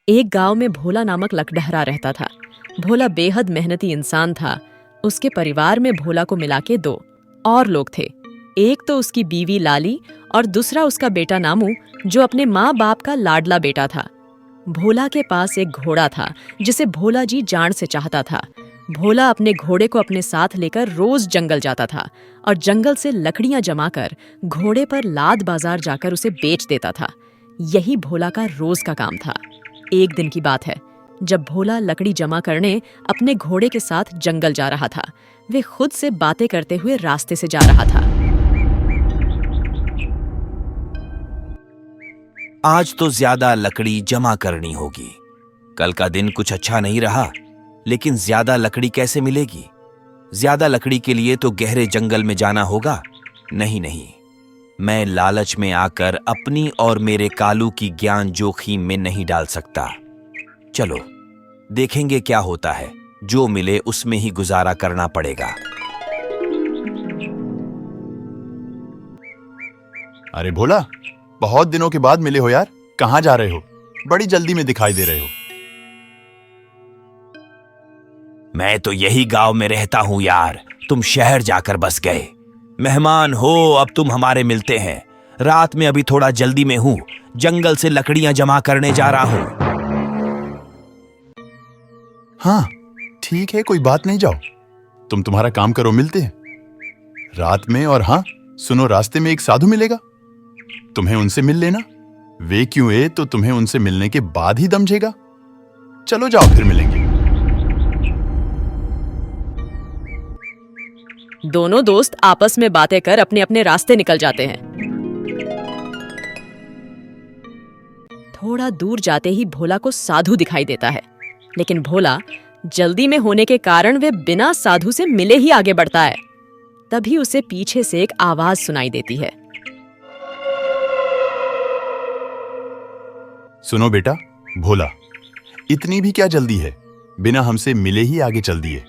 एक गांव में भोला नामक लकड़हरा रहता था। भोला बेहद मेहनती इंसान था। उसके परिवार में भोला को मिला के 2 और लोग थे। एक तो उसकी बीवी लाली और दूसरा उसका बेटा नामू, जो अपने माँ बाप का लाडला बेटा था। भोला के पास एक घोड़ा था जिसे भोला जी जान से चाहता था। भोला अपने घोड़े को अपने साथ लेकर रोज जंगल जाता था और जंगल से लकड़ियां जमाकर घोड़े पर लाद बाजार जाकर उसे बेच देता था। यही भोला का रोज का काम था। एक दिन की बात है, जब भोला लकड़ी जमा करने अपने घोड़े के साथ जंगल जा रहा था। वे खुद से बातें करते हुए रास्ते से जा रहा था। आज तो ज्यादा लकड़ी जमा करनी होगी। कल का दिन कुछ अच्छा नहीं रहा, लेकिन ज्यादा लकड़ी कैसे मिलेगी? ज्यादा लकड़ी के लिए तो गहरे जंगल में जाना होगा। नहीं, मैं लालच में आकर अपनी और मेरे कालू की ज्ञान जोखिम में नहीं डाल सकता। चलो देखेंगे क्या होता है। जो मिले उसमें ही गुजारा करना पड़ेगा। अरे भोला, बहुत दिनों के बाद मिले हो यार। कहाँ जा रहे हो? बड़ी जल्दी में दिखाई दे रहे हो। मैं तो यही गांव में रहता हूं यार। तुम शहर जाकर बस गए। मेहमान हो, अब तुम हमारे मिलते हैं। रात में अभी थोड़ा जल्दी में हूं। जंगल से लकड़ियां जमा करने जा रहा हूं। हाँ ठीक है, कोई बात नहीं, जाओ तुम तुम्हारा काम करो, मिलते हैं रात में। और हाँ सुनो, रास्ते में एक साधु मिलेगा, तुम्हें उनसे मिल लेना। वे क्यों है तो तुम्हें उनसे मिलने के बाद ही दमझेगा। चलो जाओ, फिर मिलेंगे। दोनों दोस्त आपस में बातें कर अपने अपने रास्ते निकल जाते हैं। थोड़ा दूर जाते ही भोला को साधु दिखाई देता है, लेकिन भोला जल्दी में होने के कारण वे बिना साधु से मिले ही आगे बढ़ता है। तभी उसे पीछे से एक आवाज सुनाई देती है। सुनो बेटा भोला, इतनी भी क्या जल्दी है? बिना हमसे मिले ही आगे चल दिए।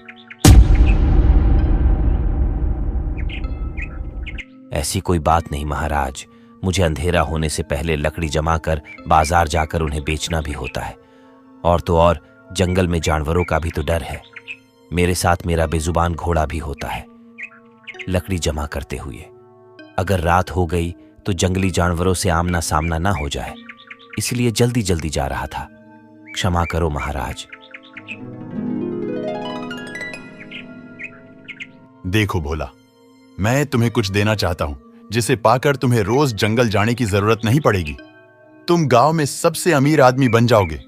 ऐसी कोई बात नहीं महाराज। मुझे अंधेरा होने से पहले लकड़ी जमा कर बाजार जाकर उन्हें बेचना भी होता है। और तो और जंगल में जानवरों का भी तो डर है। मेरे साथ मेरा बेजुबान घोड़ा भी होता है। लकड़ी जमा करते हुए अगर रात हो गई तो जंगली जानवरों से आमना सामना ना हो जाए, इसलिए जल्दी जल्दी जा रहा था। क्षमा करो महाराज। देखो भोला, मैं तुम्हें कुछ देना चाहता हूं जिसे पाकर तुम्हें रोज जंगल जाने की जरूरत नहीं पड़ेगी। तुम गांव में सबसे अमीर आदमी बन जाओगे,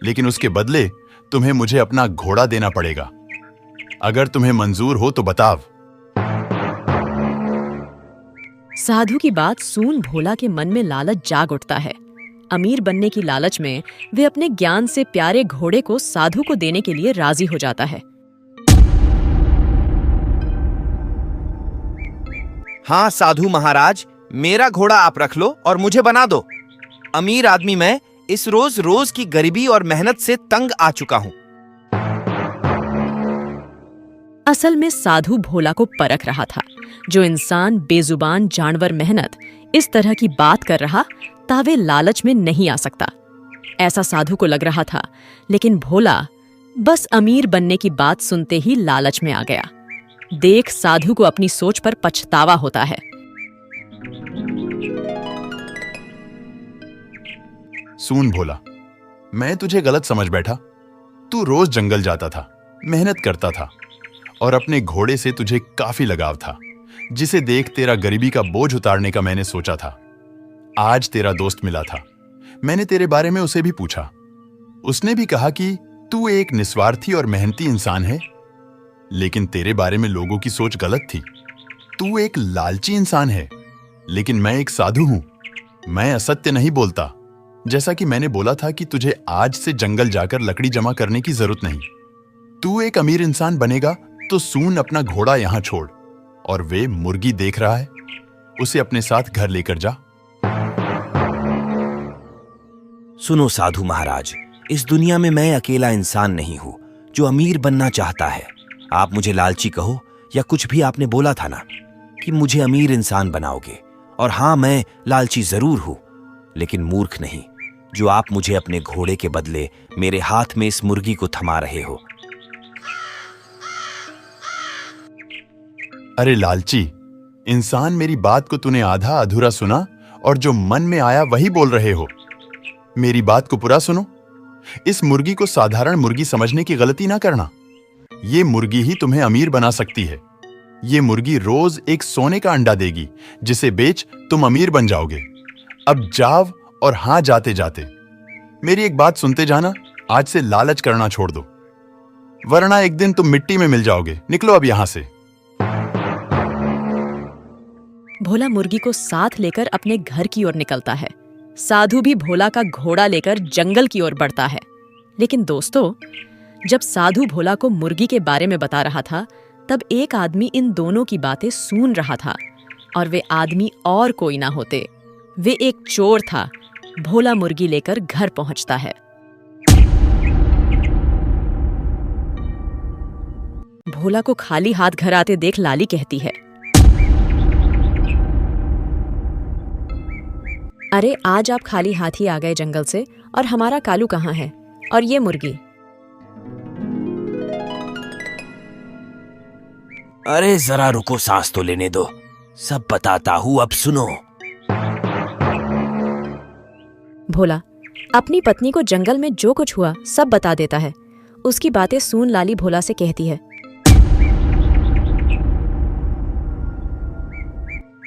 लेकिन उसके बदले तुम्हें मुझे अपना घोड़ा देना पड़ेगा। अगर तुम्हें मंजूर हो तो बताओ। साधु की बात सुन भोला के मन में लालच जाग उठता है। अमीर बनने की लालच में वे अपने ज्ञान से प्यारे घोड़े को साधु को देने के लिए राजी हो जाता है। हाँ साधु महाराज, मेरा घोड़ा आप रख लो और मुझे बना दो। अमीर आदमी मैं इस रोज की गरीबी और मेहनत से तंग आ चुका हूं। असल में साधु भोला को परख रहा था। जो इंसान बेजुबान जानवर मेहनत इस तरह की बात कर रहा था, वे लालच में नहीं आ सकता, ऐसा साधु को लग रहा था। लेकिन भोला बस अमीर बनने की बात सुनते ही लालच में आ गया। देख साधु को अपनी सोच पर पछतावा होता है। सुन भोला, मैं तुझे गलत समझ बैठा। तू रोज जंगल जाता था, मेहनत करता था और अपने घोड़े से तुझे काफी लगाव था, जिसे देख तेरा गरीबी का बोझ उतारने का मैंने सोचा था। आज तेरा दोस्त मिला था, मैंने तेरे बारे में उसे भी पूछा। उसने भी कहा कि तू एक निस्वार्थी और मेहनती इंसान है, लेकिन तेरे बारे में लोगों की सोच गलत थी। तू एक लालची इंसान है, लेकिन मैं एक साधु हूं। मैं असत्य नहीं बोलता। जैसा कि मैंने बोला था कि तुझे आज से जंगल जाकर लकड़ी जमा करने की जरूरत नहीं। तू एक अमीर इंसान बनेगा तो सून अपना घोड़ा यहां छोड़, और वे मुर्गी देख रहा है, उसे अपने साथ घर लेकर जा। सुनो साधु महाराज, इस दुनिया में मैं अकेला इंसान नहीं हूं जो अमीर बनना चाहता है। आप मुझे लालची कहो या कुछ भी, आपने बोला था ना कि मुझे अमीर इंसान बनाओगे। और हां, मैं लालची जरूर हूं, लेकिन मूर्ख नहीं। जो आप मुझे अपने घोड़े के बदले मेरे हाथ में इस मुर्गी को थमा रहे हो। अरे लालची इंसान, मेरी बात को तूने आधा अधूरा सुना और जो मन में आया वही बोल रहे हो। मेरी बात को पूरा सुनो। इस मुर्गी को साधारण मुर्गी समझने की गलती ना करना। ये मुर्गी ही तुम्हें अमीर बना सकती है। ये मुर्गी रोज एक सोने का अंडा देगी जिसे बेच तुम अमीर बन जाओगे। अब जाओ और हां जाते जाते मेरी एक बात सुनते जाना, आज से लालच करना छोड़ दो, वरना एक दिन तुम मिट्टी में मिल जाओगे। निकलो अब यहां से। भोला मुर्गी को साथ लेकर अपने घर की ओर निकलता है। साधु भी भोला का घोड़ा लेकर जंगल की ओर बढ़ता है। लेकिन दोस्तों, जब साधु भोला को मुर्गी के बारे में बता रहा था, तब एक आदमी इन दोनों की बातें सुन रहा था, और वे आदमी और कोई ना होते, वे एक चोर था। भोला मुर्गी लेकर घर पहुंचता है। भोला को खाली हाथ घर आते देख लाली कहती है, अरे आज आप खाली हाथ ही आ गए जंगल से, और हमारा कालू कहाँ है, और ये मुर्गी? अरे जरा रुको, सांस तो लेने दो, सब बताता हूं, अब सुनो। भोला अपनी पत्नी को जंगल में जो कुछ हुआ सब बता देता है। उसकी बातें सुन लाली भोला से कहती है,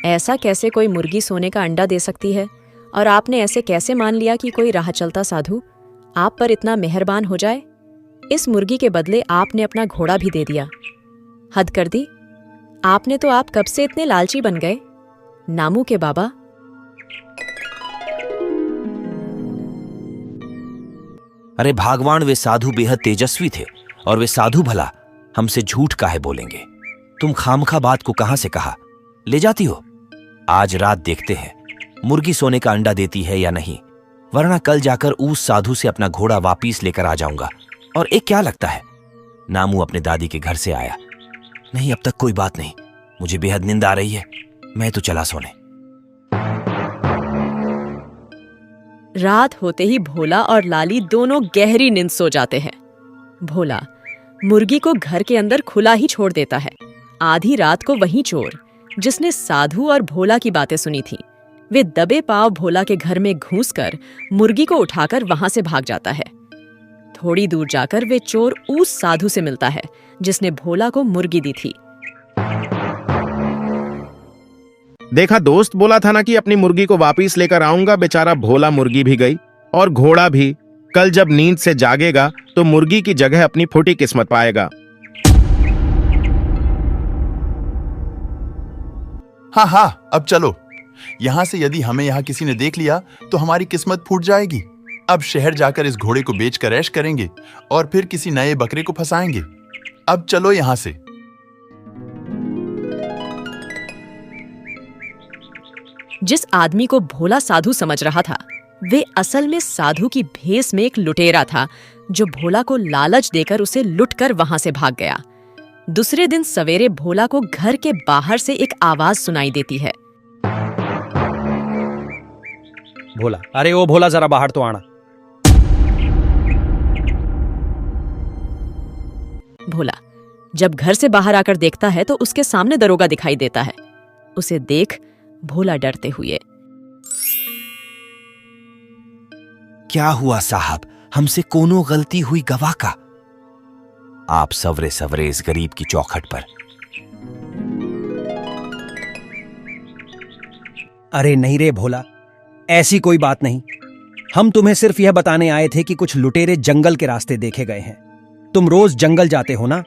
ऐसा कैसे कोई मुर्गी सोने का अंडा दे सकती है, और आपने ऐसे कैसे मान लिया कि कोई राह चलता साधु आप पर इतना मेहरबान हो जाए? इस मुर्गी के बदले आपने अपना घोड़ा भी दे दिया। हद कर दी आपने तो। आप कब से इतने लालची बन गए? नामू के बाबा। अरे भागवान, वे साधु बेहद तेजस्वी थे, और वे साधु भला हमसे झूठ काहे बोलेंगे? तुम खामखा बात को कहां से कहा ले जाती हो। आज रात देखते हैं मुर्गी सोने का अंडा देती है या नहीं, वरना कल जाकर उस साधु से अपना घोड़ा वापिस लेकर आ जाऊंगा। और एक क्या लगता है, नामू अपने दादी के घर से आया? नहीं, अब तक कोई बात नहीं। मुझे बेहद नींद आ रही है, मैं तो चला सोने। रात होते ही भोला और लाली दोनों गहरी नींद सो जाते हैं। भोला मुर्गी को घर के अंदर खुला ही छोड़ देता है। आधी रात को वही चोर जिसने साधु और भोला की बातें सुनी थी, वे दबे पांव भोला के घर में घुसकर मुर्गी को उठाकर वहां से भाग जाता है। थोड़ी दूर जाकर वे चोर उस साधु से मिलता है जिसने भोला को मुर्गी दी थी। देखा, दोस्त बोला था ना कि अपनी मुर्गी को वापिस लेकर आऊंगा। बेचारा भोला मुर्गी भी गई और घोड़ा भी। कल जब नींद से जागेगा तो मुर्गी की जगह अपनी फूटी किस्मत पाएगा। हाँ हाँ, अब चलो यहां से। यदि हमें यहां किसी ने देख लिया तो हमारी किस्मत फूट जाएगी। अब शहर जाकर इस घोड़े को बेचकर ऐश करेंगे और फिर किसी नए बकरे को फंसाएंगे। अब चलो यहां से। जिस आदमी को भोला साधु समझ रहा था, वे असल में साधु की भेस में एक लुटेरा था, जो भोला को लालच देकर उसे लुटकर वहां से भाग गया। दूसरे दिन सवेरे भोला को घर के बाहर से एक आवाज सुनाई देती है, भोला, अरे ओ भोला, जरा बाहर तो आना। भोला जब घर से बाहर आकर देखता है तो उसके सामने दरोगा दिखाई देता है। उसे देख भोला डरते हुए, क्या हुआ साहब, हमसे कोनो गलती हुई गवाह का? आप सवरे सवरे इस गरीब की चौखट पर। अरे नहीं रे भोला, ऐसी कोई बात नहीं। हम तुम्हें सिर्फ यह बताने आए थे कि कुछ लुटेरे जंगल के रास्ते देखे गए हैं। तुम रोज जंगल जाते हो ना,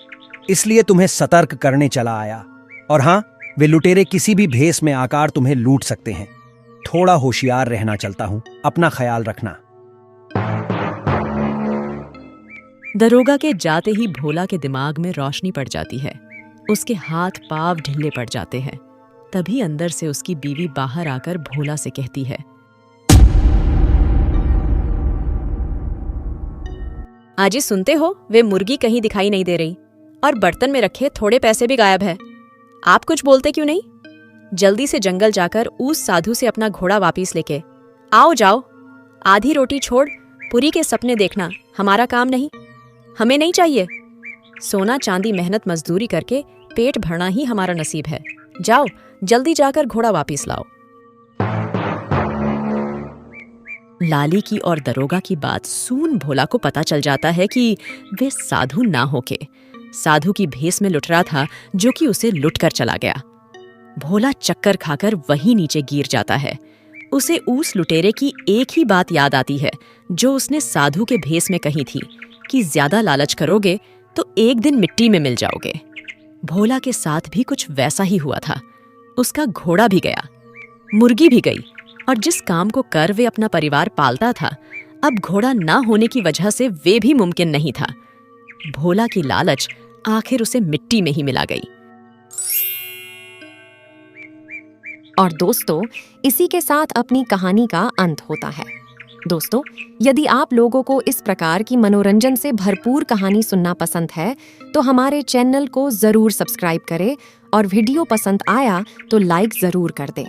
इसलिए तुम्हें सतर्क करने चला आया। और हाँ, वे लुटेरे किसी भी भेस में आकर तुम्हें लूट सकते हैं। थोड़ा होशियार रहना चलता हूं, अपना ख्याल रखना। दरोगा के जाते ही भोला के दिमाग में रोशनी पड़ जाती है। उसके हाथ पांव ढीले पड़ जाते हैं। तभी अंदर से उसकी बीवी बाहर आकर भोला से कहती है, आजी सुनते हो, वे मुर्गी कहीं दिखाई नहीं दे रही, और बर्तन में रखे थोड़े पैसे भी गायब है। आप कुछ बोलते क्यों नहीं? जल्दी से जंगल जाकर उस साधु से अपना घोड़ा वापिस लेके आओ। जाओ, आधी रोटी छोड़ पूरी के सपने देखना हमारा काम नहीं, हमें नहीं चाहिए। सोना चांदी मेहनत मजदूरी करके पेट भरना ही हमारा नसीब है। जाओ जल्दी जाकर घोड़ा वापस लाओ। लाली की और दरोगा की बात सुन भोला को पता चल जाता है कि वे साधु ना होके साधु की भेस में लुट रहा था, जो कि उसे लुट कर चला गया। भोला चक्कर खाकर वहीं नीचे गिर जाता है। उसे उस लुटेरे की एक ही बात याद आती है जो उसने साधु के भेस में कही थी कि ज्यादा लालच करोगे तो एक दिन मिट्टी में मिल जाओगे। भोला के साथ भी कुछ वैसा ही हुआ था। उसका घोड़ा भी गया, मुर्गी भी गई, और जिस काम को कर वे अपना परिवार पालता था, अब घोड़ा ना होने की वजह से वे भी मुमकिन नहीं था। भोला की लालच आखिर उसे मिट्टी में ही मिला गई। और दोस्तों, इसी के साथ अपनी कहानी का अंत होता है। दोस्तों, यदि आप लोगों को इस प्रकार की मनोरंजन से भरपूर कहानी सुनना पसंद है तो हमारे चैनल को जरूर सब्सक्राइब करें और वीडियो पसंद आया तो लाइक जरूर कर दें।